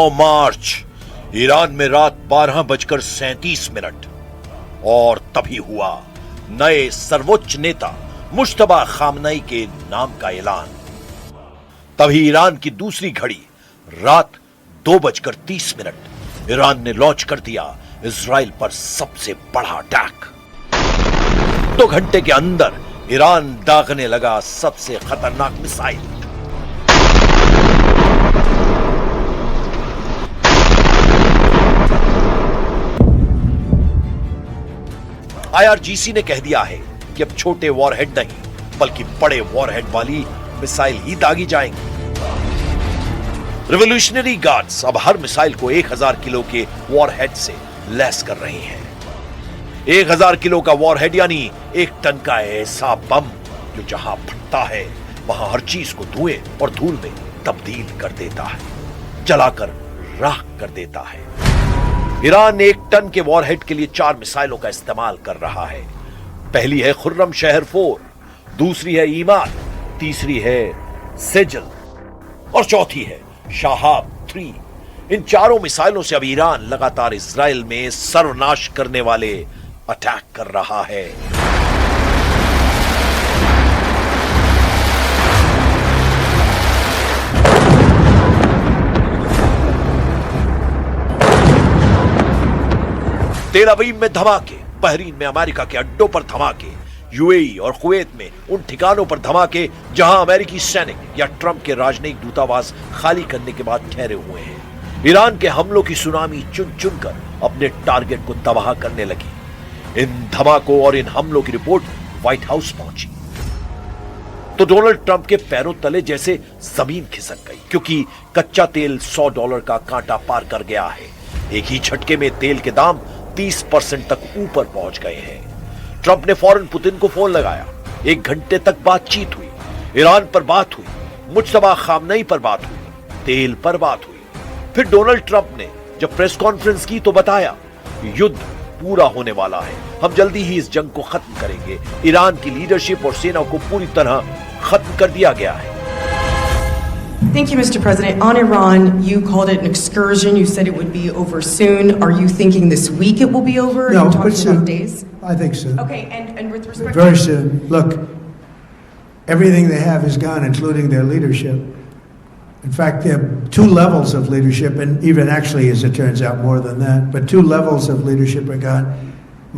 9 मार्च Iran में रात 12:37 और तभी हुआ नए सर्वोच्च नेता मुश्तबा खामनई के नाम का ऐलान। तभी ईरान की दूसरी घड़ी रात 2:30 ईरान ने लॉन्च कर दिया इजराइल पर सबसे बड़ा अटैक। 2 घंटे के अंदर ईरान दागने लगा सबसे खतरनाक मिसाइल। IRGC ने कह दिया है कि अब छोटे वॉरहेड नहीं बल्कि बड़े वॉरहेड वाली मिसाइल ही दागी जाएंगी। रिवॉल्यूशनरी गार्ड्स अब हर मिसाइल को 1000 किलो के वॉरहेड से लैस कर रही हैं। 1000 किलो का वॉरहेड यानी 1 टन का ऐसा बम जो जहां फटता है वहां हर चीज को धुएं और धूल में तब्दील कर देता है, जलाकर राख कर देता है। ईरान 1 टन के वॉरहेड के लिए 4 मिसाइलों का इस्तेमाल कर रहा है। पहली है खुर्रम शहर 4, दूसरी है ईमान, तीसरी है सेजल और चौथी है शाहाब 3। इन चारों मिसाइलों से अब ईरान लगातार इजराइल में सर्वनाश करने वाले अटैक कर रहा है। तेल अवीव में धमाके, बहरीन में अमेरिका के अड्डों पर धमाके, यूएई और कुवैत में उन ठिकानों पर धमाके जहां अमेरिकी सैनिक या ट्रंप के राजनयिक दूतावास खाली करने के बाद ठहरे हुए हैं। ईरान के हमलों की सुनामी चुन चुनकर अपने टारगेट को तबाह करने लगी। इन धमाकों और इन हमलों की रिपोर्ट व्हाइट हाउस पहुंची तो डोनाल्ड ट्रंप के पैरों तले जैसे जमीन खिसक गई, क्योंकि कच्चा तेल $100 का कांटा पार कर गया है। एक ही झटके में तेल के दाम 30% तक ऊपर पहुंच गए हैं। ट्रंप ने फौरन पुतिन को फोन लगाया। 1 घंटे तक बातचीत हुई, ईरान पर बात हुई, मुश्तबा खामनई पर बात हुई, तेल पर बात हुई। फिर डोनाल्ड ट्रंप ने जब प्रेस कॉन्फ्रेंस की तो बताया युद्ध पूरा होने वाला है, हम जल्दी ही इस जंग को खत्म करेंगे। ईरान की लीडरशिप और सेना को पूरी तरह खत्म कर दिया गया है। Thank you, Mr. President. On Iran, you called it an excursion. You said it would be over soon. Are you thinking this week it will be over? No, Are you talking soon. about days? I think soon. Okay, and with respect Very soon. Look, everything they have is gone, including their leadership. In fact, there are 2 levels of leadership, and even actually, as it turns out, more than that. But 2 levels of leadership are gone.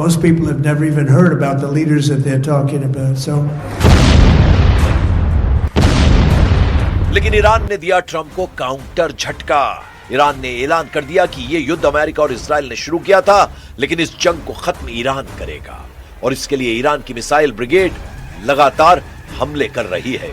Most people have never even heard about the leaders that they're talking about. So. लेकिन Iran ने दिया Trump को counter झटका। Iran ने ऐलान कर दिया कि यह युद्ध अमेरिका और इजराइल ने शुरू किया था, लेकिन इस जंग को खत्म ईरान करेगा और इसके लिए ईरान की मिसाइल ब्रिगेड लगातार हमले कर रही है।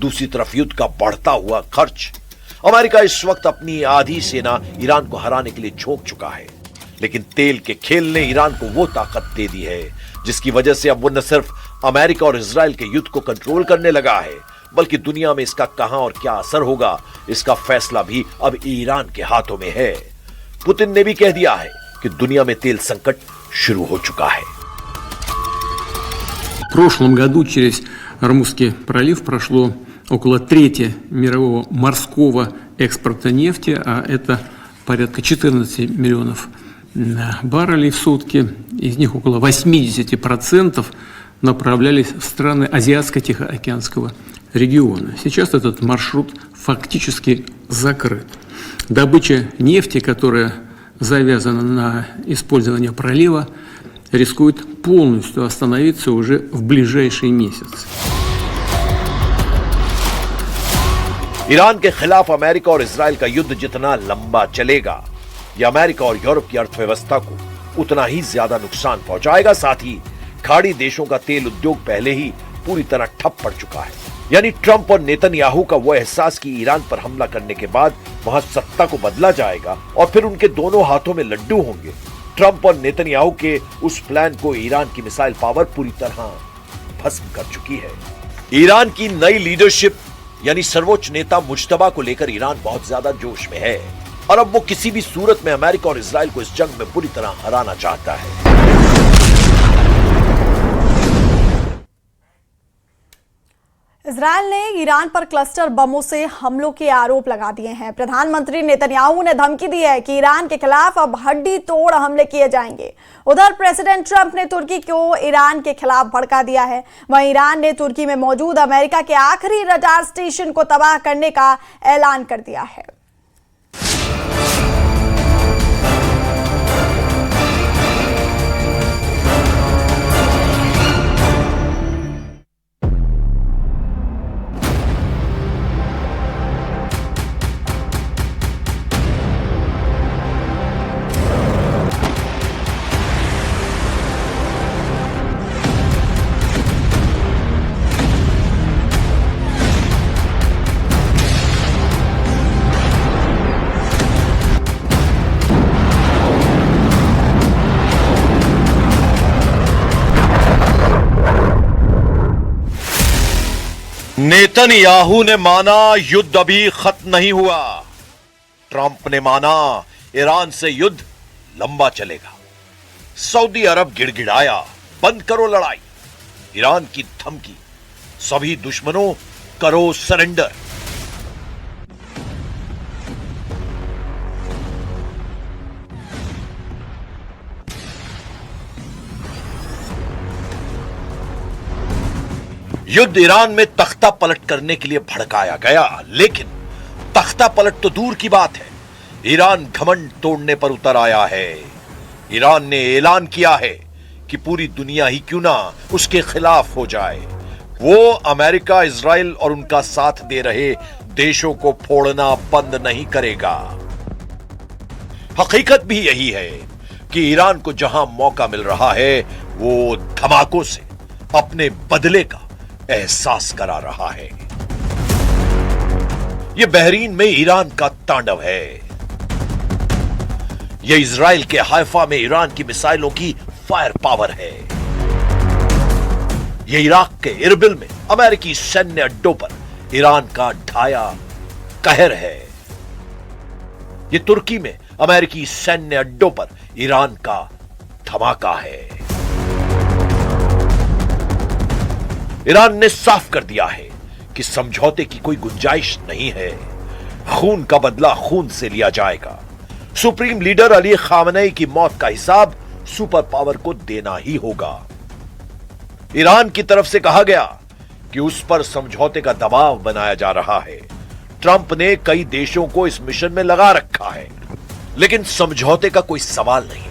दूसरी तरफ युद्ध का बढ़ता हुआ खर्च। अमेरिका इस वक्त अपनी आधी सेना ईरान को हराने के लिए झोंक चुका है, लेकिन तेल के खेल ने ईरान को वो ताकत दे दी है जिसकी वजह से अब वो न सिर्फ अमेरिका और इजराइल के युद्ध को कंट्रोल करने लगा है, बल्कि दुनिया में इसका कहां और क्या असर होगा इसका फैसला भी अब ईरान के हाथों में है। पुतिन ने भी कह दिया है कि दुनिया में तेल संकट शुरू हो चुका है। В прошлом году через Ормузский пролив прошло около трети мирового морского экспорта нефти, а это порядка 14 миллионов баррелей в сутки. Из них около 80% направлялись в страны Азиатско-Тихоокеанского региона. Сейчас этот маршрут фактически закрыт. Добыча нефти, которая завязана на использование пролива, рискует полностью остановиться уже в ближайший месяц. ईरान के खिलाफ अमेरिका और इजराइल का युद्ध जितना लंबा चलेगा, यह अमेरिका और यूरोप की अर्थव्यवस्था को उतना ही ज्यादा नुकसान पहुंचाएगा। साथ ही खाड़ी देशों का तेल उद्योग पहले ही पूरी तरह ठप पड़ चुका है। यानी ट्रंप और नेतन्याहू का वो एहसास कि ईरान पर हमला करने के बाद वहां सत्ता को बदला जाएगा और फिर उनके दोनों हाथों में लड्डू होंगे। ट्रंप और नेतन्याहू के उस प्लान को ईरान की मिसाइल पावर पूरी तरह भस्म कर चुकी है। ईरान की नई लीडरशिप यानी सर्वोच्च नेता मुज्तबा को लेकर ईरान बहुत ज्यादा जोश में है। और अब वो किसी भी सूरत में अमेरिका और इजराइल को इस जंग में बुरी तरह हराना चाहता है। इजरायल ने ईरान पर क्लस्टर बमों से हमलों के आरोप लगा दिए हैं। प्रधानमंत्री नेतन्याहू ने धमकी दी है कि ईरान के खिलाफ अब हड्डी तोड़ हमले किए जाएंगे। उधर प्रेसिडेंट ट्रंप ने तुर्की को ईरान के खिलाफ भड़का दिया है। वहीं ईरान ने तुर्की में मौजूद अमेरिका के आखिरी रडार स्टेशन को तबाह करने का ऐलान कर दिया है। नेतन्याहू ने माना युद्ध अभी खत्म नहीं हुआ। ट्रंप ने माना ईरान से युद्ध लंबा चलेगा। सऊदी अरब गिड़गिड़ाया, बंद करो लड़ाई। ईरान की धमकी, सभी दुश्मनों करो सरेंडर। युद्ध ईरान में तख्ता पलट करने के लिए भड़काया गया, लेकिन तख्ता पलट तो दूर की बात है, ईरान घमंड तोड़ने पर उतर आया है। ईरान ने ऐलान किया है कि पूरी दुनिया ही क्यों ना उसके खिलाफ हो जाए, वो अमेरिका, इजराइल और उनका साथ दे रहे देशों को फोड़ना बंद नहीं करेगा। हकीकत भी यही है कि ईरान को जहां मौका मिल रहा है, वो धमाकों से अपने बदले का एहसास करा रहा है। यह बहरीन में ईरान का तांडव है। यह इजराइल के हाइफा में ईरान की मिसाइलों की फायर पावर है। यह इराक के इरबिल में अमेरिकी सैन्य अड्डों पर ईरान का ढाया कहर है। यह तुर्की में अमेरिकी सैन्य अड्डों पर ईरान का धमाका है। ईरान ने साफ कर दिया है कि समझौते की कोई गुंजाइश नहीं है। खून का बदला खून से लिया जाएगा। सुप्रीम लीडर अली खामनेई की मौत का हिसाब सुपर पावर को देना ही होगा। ईरान की तरफ से कहा गया कि उस पर समझौते का दबाव बनाया जा रहा है। ट्रंप ने कई देशों को इस मिशन में लगा रखा है, लेकिन समझौते का कोई सवाल नहीं।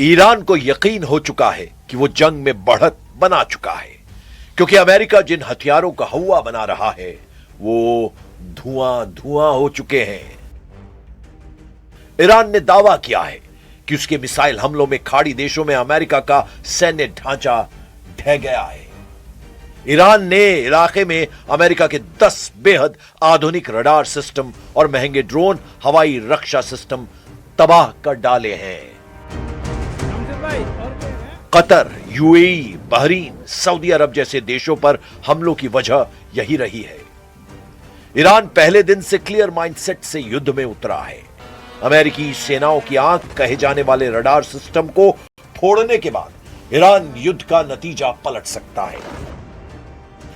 ईरान को यकीन हो चुका है कि वो जंग में बढ़त बना चुका है, क्योंकि अमेरिका जिन हथियारों का हवा बना रहा है वो धुआं धुआं हो चुके हैं। ईरान ने दावा किया है कि उसके मिसाइल हमलों में खाड़ी देशों में अमेरिका का सैन्य ढांचा ढह गया है। ईरान ने इलाके में अमेरिका के 10 बेहद आधुनिक रडार सिस्टम और महंगे ड्रोन हवाई रक्षा सिस्टम तबाह कर डाले हैं। कतर, यूएई, बहरीन, सऊदी अरब जैसे देशों पर हमलों की वजह यही रही है। ईरान पहले दिन से क्लियर माइंडसेट से युद्ध में उतरा है। अमेरिकी सेनाओं की आंख कहे जाने वाले रडार सिस्टम को फोड़ने के बाद ईरान युद्ध का नतीजा पलट सकता है,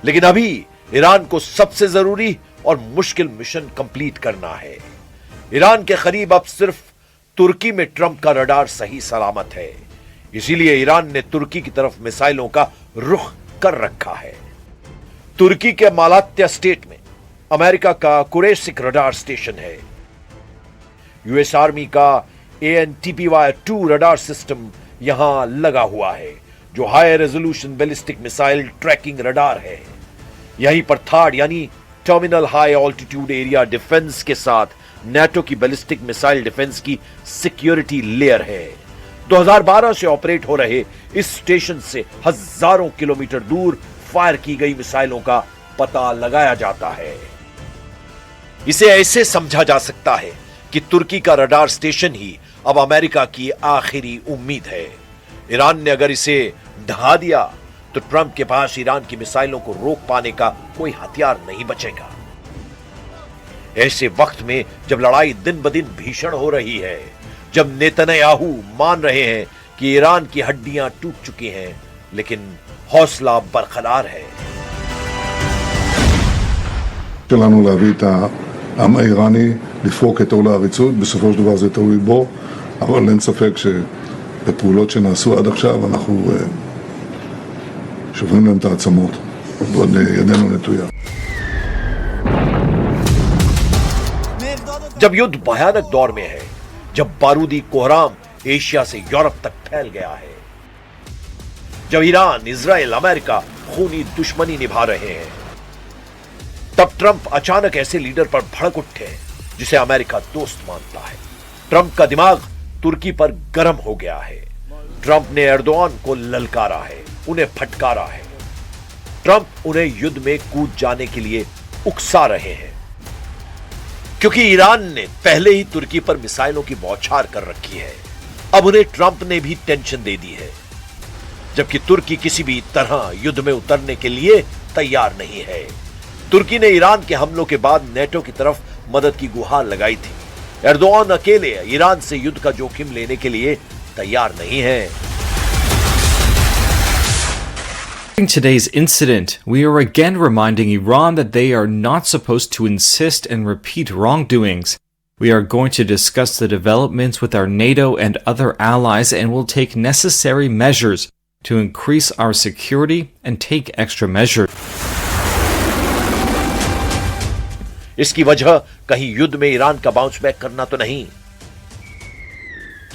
लेकिन अभी ईरान को सबसे जरूरी और मुश्किल मिशन कंप्लीट करना है। ईरान के करीब अब सिर्फ तुर्की में ट्रंप का रडार सही सलामत है, इसीलिए ईरान ने तुर्की की तरफ मिसाइलों का रुख कर रखा है। तुर्की के मालात्या स्टेट में अमेरिका का कुरेशिक रडार स्टेशन है। यूएस आर्मी का ANTPY-2 रडार सिस्टम यहां लगा हुआ है, जो high resolution ballistic missile tracking radar है। यहीं पर थर्ड यानी terminal high altitude area defence के साथ नेटो की बैलिस्टिक मिसाइल डिफेंस की सिक्योरिटी लेयर है। 2012 से ऑपरेट हो रहे इस स्टेशन से हजारों किलोमीटर दूर फायर की गई मिसाइलों का पता लगाया जाता है। इसे ऐसे समझा जा सकता है कि तुर्की का रडार स्टेशन ही अब अमेरिका की आखिरी उम्मीद है। ईरान ने अगर इसे ढहा दिया तो ट्रंप के पास ईरान की मिसाइलों को रोक पाने का कोई हथियार नहीं बचेगा। ऐसे वक्त में जब लड़ाई दिन ब दिन भीषण हो रही है, जब नेतन्याहू मान रहे हैं कि ईरान की हड्डियां टूट चुकी हैं, लेकिन हौसला बरकरार है। שלנו להביא את העם האיראני לפרוק את עול העריצות, בסופו של דבר זה תלוי בו, אבל אין ספק שבפעולות שנעשו עד עכשיו אנחנו שוברים להם את העצמות, ועוד ידנו נטויה. जब युद्ध भयानक दौर में है, जब बारूदी कोहराम एशिया से यूरोप तक फैल गया है, जब ईरान, इजराइल, अमेरिका खूनी दुश्मनी निभा रहे हैं, तब ट्रंप अचानक ऐसे लीडर पर भड़क उठे जिसे अमेरिका दोस्त मानता है। ट्रंप का दिमाग तुर्की पर गर्म हो गया है। ट्रंप ने एर्दोआन को ललकारा है, उन्हें फटकारा है। ट्रंप उन्हें युद्ध में कूद जाने के लिए उकसा रहे हैं, क्योंकि ईरान ने पहले ही तुर्की पर मिसाइलों की बौछार कर रखी है। अब उन्हें ट्रंप ने भी टेंशन दे दी है, जबकि तुर्की किसी भी तरह युद्ध में उतरने के लिए तैयार नहीं है। तुर्की ने ईरान के हमलों के बाद नेटो की तरफ मदद की गुहार लगाई थी। एर्दोआन अकेले ईरान से युद्ध का जोखिम लेने के लिए तैयार नहीं है। In today's incident, we are again reminding Iran that they are not supposed to insist and repeat wrongdoings. We are going to discuss the developments with our NATO and other allies and will take necessary measures to increase our security and take extra measures. इसकी वजह कहीं युद्ध में Iran का bounce back करना तो नहीं,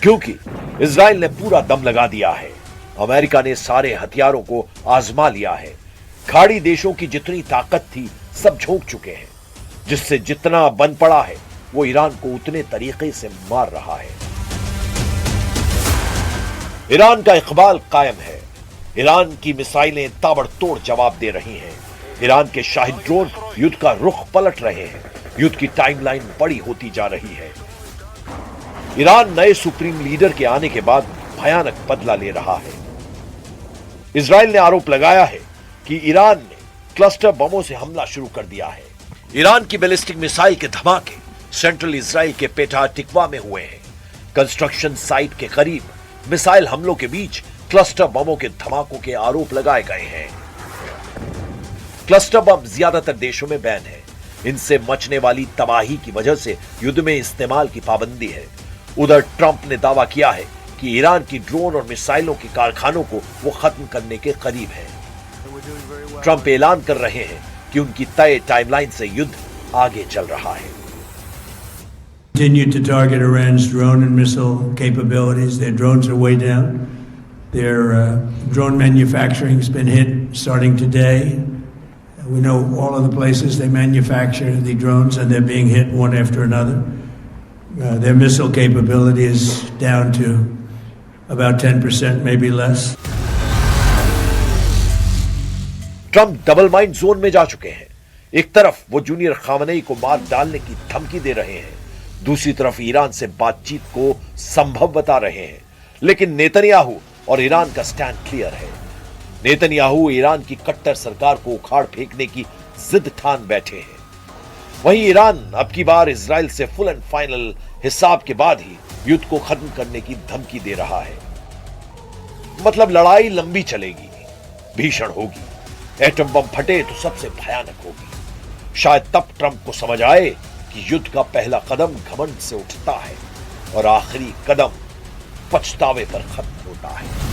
क्योंकि इजराइल ने पूरा दम लगा दिया है। अमेरिका ने सारे हथियारों को आजमा लिया है। खाड़ी देशों की जितनी ताकत थी सब झोंक चुके हैं, जिससे जितना बन पड़ा है वो ईरान को उतने तरीके से मार रहा है। ईरान का इकबाल कायम है। ईरान की मिसाइलें ताबड़तोड़ जवाब दे रही हैं। ईरान के शाहिद ड्रोन युद्ध का रुख पलट रहे हैं। युद्ध की टाइमलाइन बड़ी होती जा रही है। ईरान नए सुप्रीम लीडर के आने के बाद भयानक बदला ले रहा है। इजराइल ने आरोप लगाया है कि ईरान ने क्लस्टर बमों से हमला शुरू कर दिया है। ईरान की बैलिस्टिक मिसाइल के धमाके सेंट्रल इजराइल के पेटा टिकवा में हुए हैं। कंस्ट्रक्शन साइट के करीब मिसाइल हमलों के बीच क्लस्टर बमों के धमाकों के आरोप लगाए गए हैं। क्लस्टर बम ज्यादातर देशों में बैन है। इनसे मचने वाली तबाही की वजह से युद्ध में इस्तेमाल की पाबंदी है। उधर ट्रंप ने दावा किया है कि ईरान की ड्रोन और मिसाइलों के कारखानों को वो खत्म करने के करीब है। ट्रंप ऐलान कर रहे हैं कि उनकी तय टाइमलाइन से युद्ध आगे चल रहा है। Continue to target Iran's drone and missile capabilities. Their drones are way down. Their drone manufacturing has been hit starting today. We know all of the places they manufacture the drones, and they're being hit one after another. Their missile capability is down to about 10%, maybe less. Trump double mind zone में जा चुके हैं। एक तरफ वो junior Khamenei को मार डालने की धमकी दे रहे हैं, दूसरी तरफ ईरान से बातचीत को संभव बता रहे हैं। लेकिन नेतन्याहू और ईरान का स्टैंड क्लियर है। नेतन्याहू ईरान की कट्टर सरकार को उखाड़ फेंकने की जिद ठान बैठे हैं। वहीं ईरान अब की बार इजराइल से फुल एंड फाइनल हिसाब के बाद ही युद्ध को खत्म करने की धमकी दे रहा है। मतलब लड़ाई लंबी चलेगी, भीषण होगी। एटम बम फटे तो सबसे भयानक होगी। शायद तब ट्रंप को समझ आए कि युद्ध का पहला कदम घमंड से उठता है और आखिरी कदम पछतावे पर खत्म होता है।